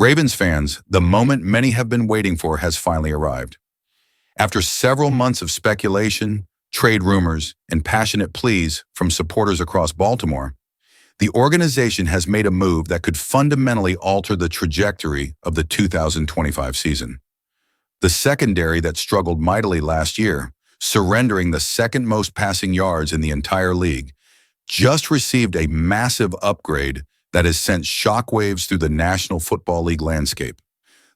Ravens fans, the moment many have been waiting for has finally arrived. After several months of speculation, trade rumors, and passionate pleas from supporters across Baltimore, the organization has made a move that could fundamentally alter the trajectory of the 2025 season. The secondary that struggled mightily last year, surrendering the second most passing yards in the entire league, just received a massive upgrade that has sent shockwaves through the National Football League landscape.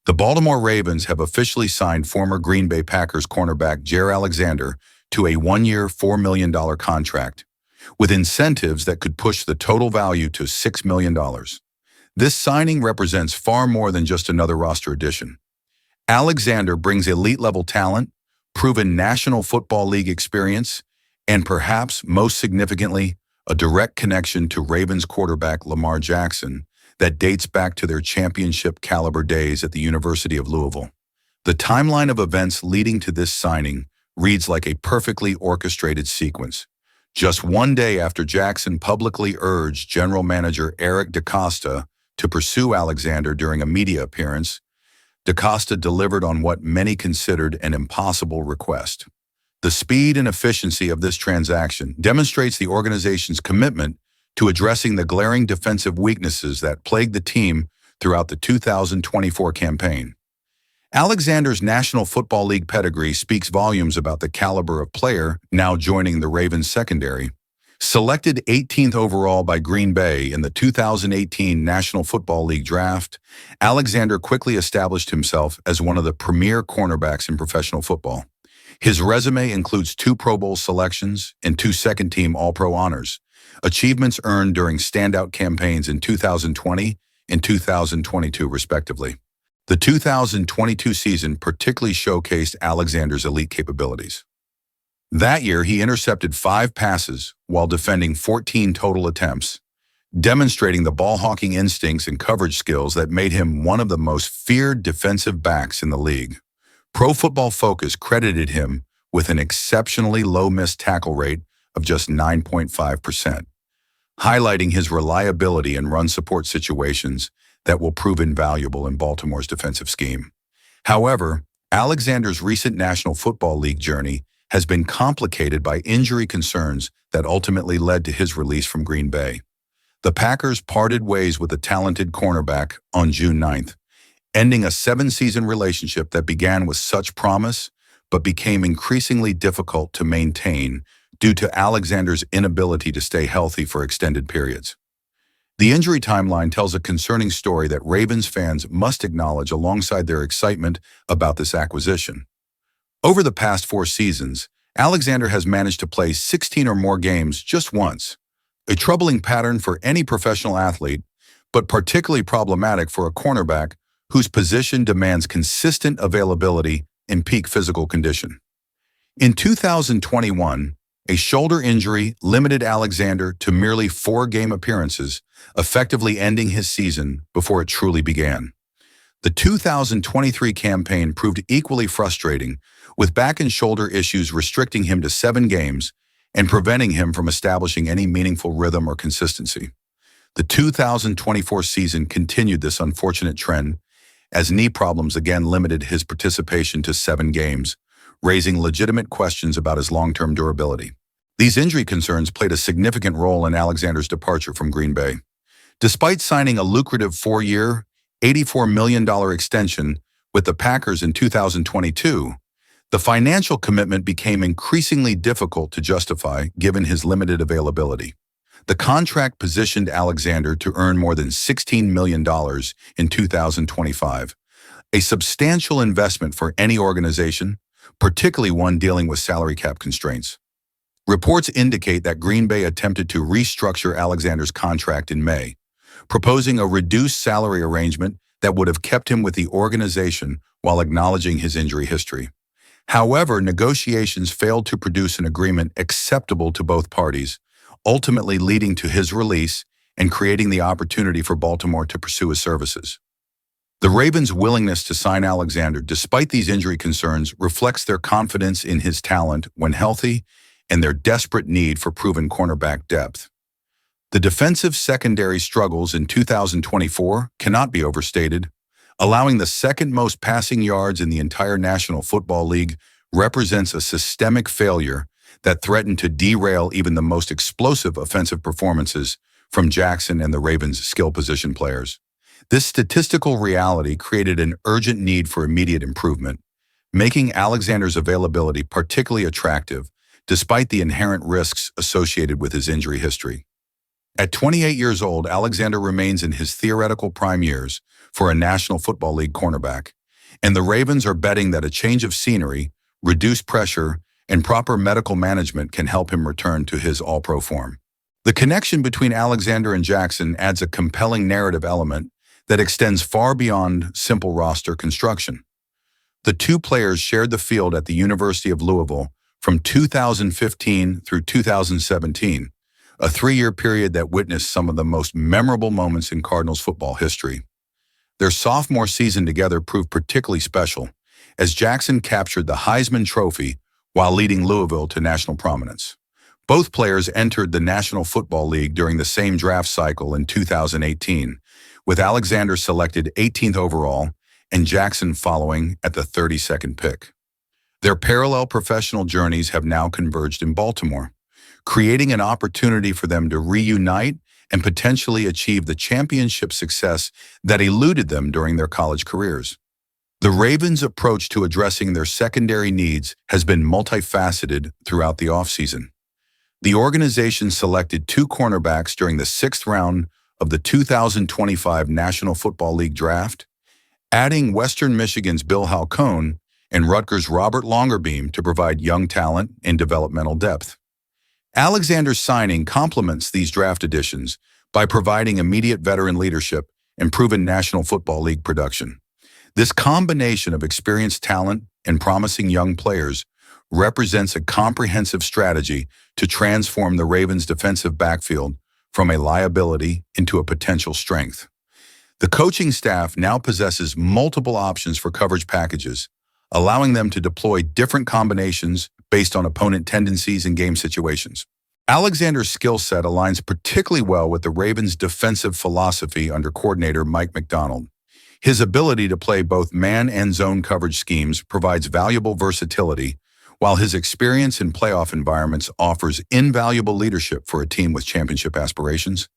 The Baltimore Ravens have officially signed former Green Bay Packers cornerback Jaire Alexander to a one-year, $4 million contract, with incentives that could push the total value to $6 million. This signing represents far more than just another roster addition. Alexander brings elite-level talent, proven National Football League experience, and perhaps most significantly, a direct connection to Ravens quarterback Lamar Jackson that dates back to their championship-caliber days at the University of Louisville. The timeline of events leading to this signing reads like a perfectly orchestrated sequence. Just one day after Jackson publicly urged General Manager Eric DeCosta to pursue Alexander during a media appearance, DeCosta delivered on what many considered an impossible request. The speed and efficiency of this transaction demonstrates the organization's commitment to addressing the glaring defensive weaknesses that plagued the team throughout the 2024 campaign. Alexander's National Football League pedigree speaks volumes about the caliber of player now joining the Ravens secondary. Selected 18th overall by Green Bay in the 2018 National Football League draft, Alexander quickly established himself as one of the premier cornerbacks in professional football. His resume includes 2 Pro Bowl selections and 2 second-team All-Pro honors, achievements earned during standout campaigns in 2020 and 2022, respectively. The 2022 season particularly showcased Alexander's elite capabilities. That year, he intercepted 5 passes while defending 14 total attempts, demonstrating the ball-hawking instincts and coverage skills that made him one of the most feared defensive backs in the league. Pro Football Focus credited him with an exceptionally low missed tackle rate of just 9.5%, highlighting his reliability in run support situations that will prove invaluable in Baltimore's defensive scheme. However, Alexander's recent National Football League journey has been complicated by injury concerns that ultimately led to his release from Green Bay. The Packers parted ways with the talented cornerback on June 9th, ending a 7-season relationship that began with such promise but became increasingly difficult to maintain due to Alexander's inability to stay healthy for extended periods. The injury timeline tells a concerning story that Ravens fans must acknowledge alongside their excitement about this acquisition. Over the past 4 seasons, Alexander has managed to play 16 or more games just once, a troubling pattern for any professional athlete, but particularly problematic for a cornerback whose position demands consistent availability in peak physical condition. In 2021, a shoulder injury limited Alexander to merely 4 game appearances, effectively ending his season before it truly began. The 2023 campaign proved equally frustrating, with back and shoulder issues restricting him to 7 games and preventing him from establishing any meaningful rhythm or consistency. The 2024 season continued this unfortunate trend, as knee problems again limited his participation to 7 games, raising legitimate questions about his long-term durability. These injury concerns played a significant role in Alexander's departure from Green Bay. Despite signing a lucrative 4-year, $84 million extension with the Packers in 2022, the financial commitment became increasingly difficult to justify given his limited availability. The contract positioned Alexander to earn more than $16 million in 2025, a substantial investment for any organization, particularly one dealing with salary cap constraints. Reports indicate that Green Bay attempted to restructure Alexander's contract in May, proposing a reduced salary arrangement that would have kept him with the organization while acknowledging his injury history. However, negotiations failed to produce an agreement acceptable to both parties, ultimately leading to his release and creating the opportunity for Baltimore to pursue his services. The Ravens' willingness to sign Alexander despite these injury concerns reflects their confidence in his talent when healthy and their desperate need for proven cornerback depth. The defensive secondary struggles in 2024 cannot be overstated. Allowing the second most passing yards in the entire National Football League represents a systemic failure that threatened to derail even the most explosive offensive performances from Jackson and the Ravens' skill position players. This statistical reality created an urgent need for immediate improvement, making Alexander's availability particularly attractive despite the inherent risks associated with his injury history. At 28 years old, Alexander remains in his theoretical prime years for a National Football League cornerback, and the Ravens are betting that a change of scenery, reduced pressure, and proper medical management can help him return to his all-pro form. The connection between Alexander and Jackson adds a compelling narrative element that extends far beyond simple roster construction. The two players shared the field at the University of Louisville from 2015 through 2017, a 3-year period that witnessed some of the most memorable moments in Cardinals football history. Their sophomore season together proved particularly special, as Jackson captured the Heisman Trophy while leading Louisville to national prominence. Both players entered the National Football League during the same draft cycle in 2018, with Alexander selected 18th overall and Jackson following at the 32nd pick. Their parallel professional journeys have now converged in Baltimore, creating an opportunity for them to reunite and potentially achieve the championship success that eluded them during their college careers. The Ravens' approach to addressing their secondary needs has been multifaceted throughout the offseason. The organization selected 2 cornerbacks during the 6th round of the 2025 National Football League Draft, adding Western Michigan's Bill Halcone and Rutgers' Robert Longerbeam to provide young talent and developmental depth. Alexander's signing complements these draft additions by providing immediate veteran leadership and proven National Football League production. This combination of experienced talent and promising young players represents a comprehensive strategy to transform the Ravens' defensive backfield from a liability into a potential strength. The coaching staff now possesses multiple options for coverage packages, allowing them to deploy different combinations based on opponent tendencies and game situations. Alexander's skill set aligns particularly well with the Ravens' defensive philosophy under coordinator Mike Macdonald. His ability to play both man and zone coverage schemes provides valuable versatility, while his experience in playoff environments offers invaluable leadership for a team with championship aspirations.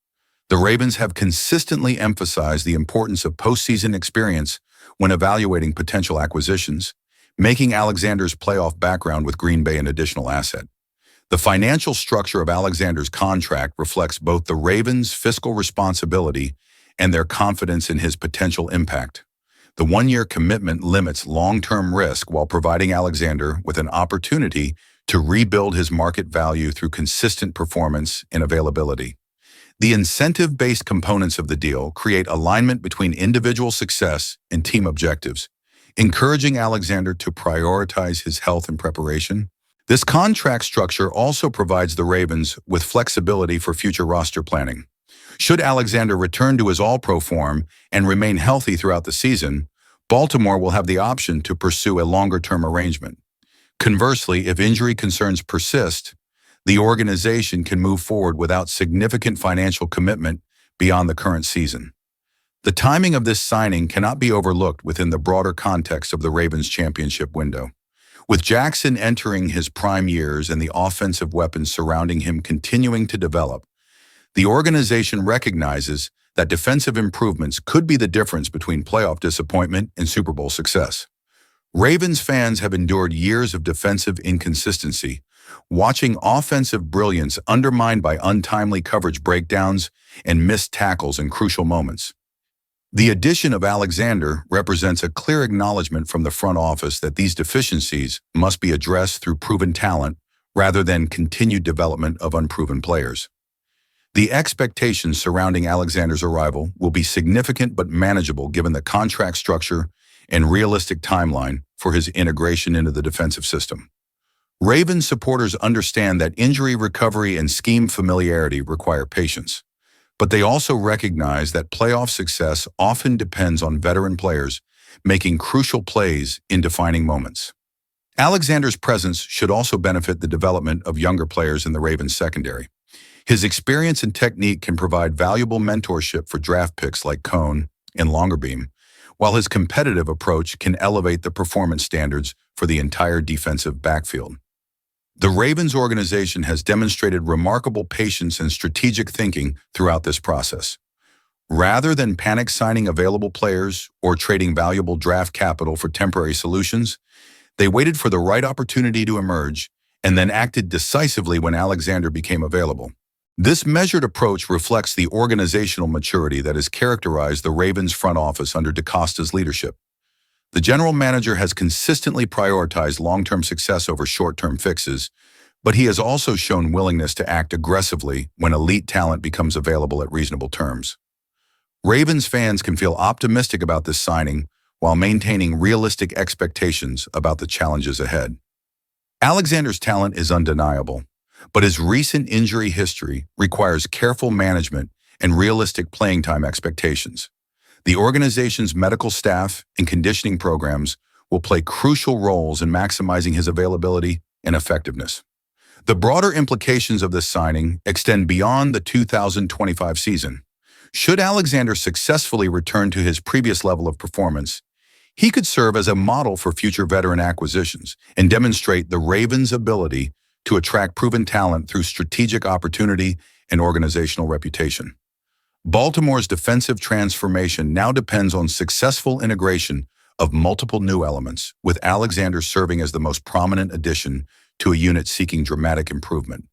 The Ravens have consistently emphasized the importance of postseason experience when evaluating potential acquisitions, making Alexander's playoff background with Green Bay an additional asset. The financial structure of Alexander's contract reflects both the Ravens' fiscal responsibility and their confidence in his potential impact. The 1-year commitment limits long-term risk while providing Alexander with an opportunity to rebuild his market value through consistent performance and availability. The incentive-based components of the deal create alignment between individual success and team objectives, encouraging Alexander to prioritize his health and preparation. This contract structure also provides the Ravens with flexibility for future roster planning. Should Alexander return to his all-pro form and remain healthy throughout the season, Baltimore will have the option to pursue a longer-term arrangement. Conversely, if injury concerns persist, the organization can move forward without significant financial commitment beyond the current season. The timing of this signing cannot be overlooked within the broader context of the Ravens' championship window. With Jackson entering his prime years and the offensive weapons surrounding him continuing to develop, the organization recognizes that defensive improvements could be the difference between playoff disappointment and Super Bowl success. Ravens fans have endured years of defensive inconsistency, watching offensive brilliance undermined by untimely coverage breakdowns and missed tackles in crucial moments. The addition of Alexander represents a clear acknowledgement from the front office that these deficiencies must be addressed through proven talent rather than continued development of unproven players. The expectations surrounding Alexander's arrival will be significant but manageable given the contract structure and realistic timeline for his integration into the defensive system. Ravens supporters understand that injury recovery and scheme familiarity require patience, but they also recognize that playoff success often depends on veteran players making crucial plays in defining moments. Alexander's presence should also benefit the development of younger players in the Ravens secondary. His experience and technique can provide valuable mentorship for draft picks like Cone and Longerbeam, while his competitive approach can elevate the performance standards for the entire defensive backfield. The Ravens organization has demonstrated remarkable patience and strategic thinking throughout this process. Rather than panic signing available players or trading valuable draft capital for temporary solutions, they waited for the right opportunity to emerge and then acted decisively when Alexander became available. This measured approach reflects the organizational maturity that has characterized the Ravens front office under DaCosta's leadership. The general manager has consistently prioritized long-term success over short-term fixes, but he has also shown willingness to act aggressively when elite talent becomes available at reasonable terms. Ravens fans can feel optimistic about this signing while maintaining realistic expectations about the challenges ahead. Alexander's talent is undeniable, but his recent injury history requires careful management and realistic playing time expectations. The organization's medical staff and conditioning programs will play crucial roles in maximizing his availability and effectiveness. The broader implications of this signing extend beyond the 2025 season. Should Alexander successfully return to his previous level of performance, he could serve as a model for future veteran acquisitions and demonstrate the Ravens' ability to attract proven talent through strategic opportunity and organizational reputation. Baltimore's defensive transformation now depends on successful integration of multiple new elements, with Alexander serving as the most prominent addition to a unit seeking dramatic improvement.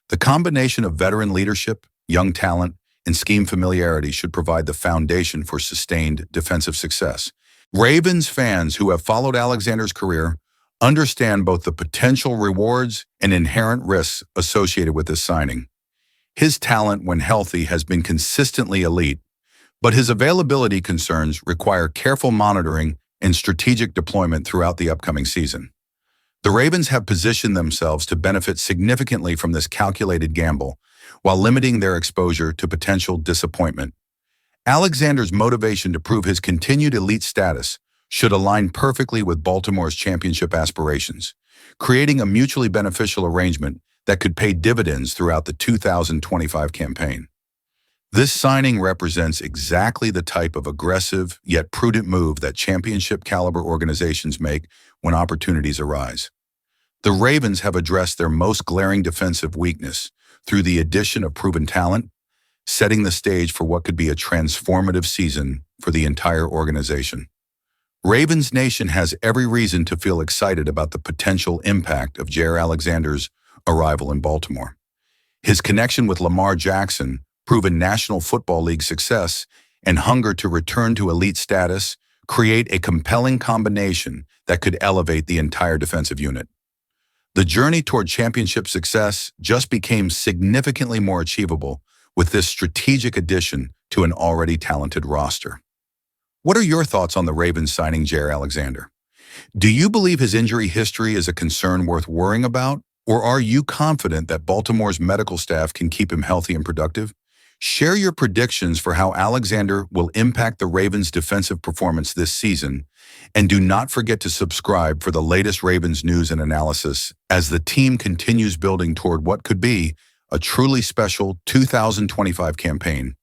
The combination of veteran leadership, young talent, and scheme familiarity should provide the foundation for sustained defensive success. Ravens fans who have followed Alexander's career understand both the potential rewards and inherent risks associated with this signing. His talent, when healthy, has been consistently elite, but his availability concerns require careful monitoring and strategic deployment throughout the upcoming season. The Ravens have positioned themselves to benefit significantly from this calculated gamble, while limiting their exposure to potential disappointment. Alexander's motivation to prove his continued elite status should align perfectly with Baltimore's championship aspirations, creating a mutually beneficial arrangement that could pay dividends throughout the 2025 campaign. This signing represents exactly the type of aggressive yet prudent move that championship-caliber organizations make when opportunities arise. The Ravens have addressed their most glaring defensive weakness through the addition of proven talent, setting the stage for what could be a transformative season for the entire organization. Ravens Nation has every reason to feel excited about the potential impact of Jaire Alexander's arrival in Baltimore. His connection with Lamar Jackson, proven National Football League success, and hunger to return to elite status create a compelling combination that could elevate the entire defensive unit. The journey toward championship success just became significantly more achievable with this strategic addition to an already talented roster. What are your thoughts on the Ravens signing Jaire Alexander? Do you believe his injury history is a concern worth worrying about, or are you confident that Baltimore's medical staff can keep him healthy and productive? Share your predictions for how Alexander will impact the Ravens' defensive performance this season, and do not forget to subscribe for the latest Ravens news and analysis as the team continues building toward what could be a truly special 2025 campaign.